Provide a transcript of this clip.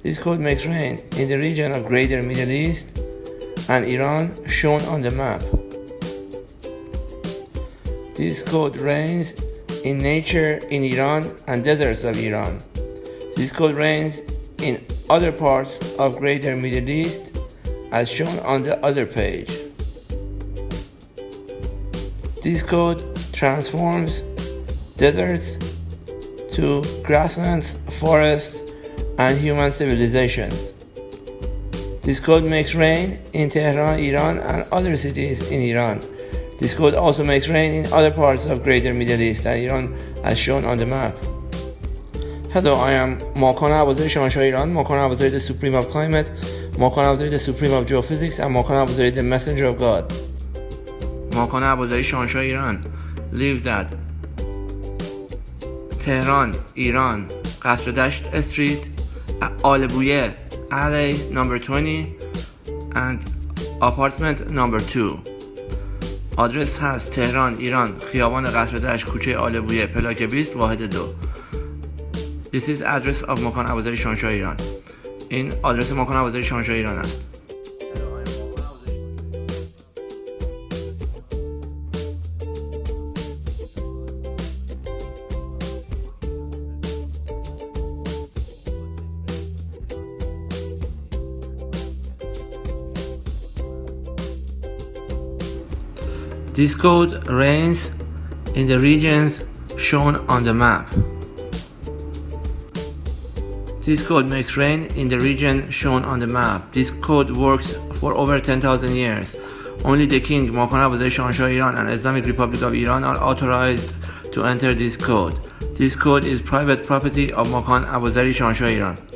This code makes rain in the region of Greater Middle East and Iran shown on the map. This code reigns in nature in Iran and deserts of Iran. This code reigns in other parts of Greater Middle East as shown on the other page. This code transforms deserts to grasslands, forests, and human civilizations. This code makes rain in Tehran, Iran, and other cities in Iran. This code also makes rain in other parts of Greater Middle East and Iran as shown on the map. Hello, I am Makan, Abazari, Shahan, Iran, Makan, Abazari, the Supreme of Climate, Makan, Abazari, the Supreme of Geophysics, and Makan, Abazari, the Messenger of God. Makan, Abazari, Shahan, Iran lives at Tehran, Iran, Qasr Dasht Street, Albuye Alley number 20 and apartment number 2. آدرس هست تهران، ایران، خیابان قصر دشت، کوچه آلبویه، پلاک 20 واحد 2. This is address of مکان ابوذری شاهنشاه ایران. این آدرس مکان ابوذری شاهنشاه ایران است. This code reigns in the regions shown on the map. This code makes rain in the region shown on the map. This code works for over 10,000 years. Only the king, Makan Abazari Shahanshah Iran and Islamic Republic of Iran are authorized to enter this code. This code is private property of Makan Abazari Shahanshah Iran.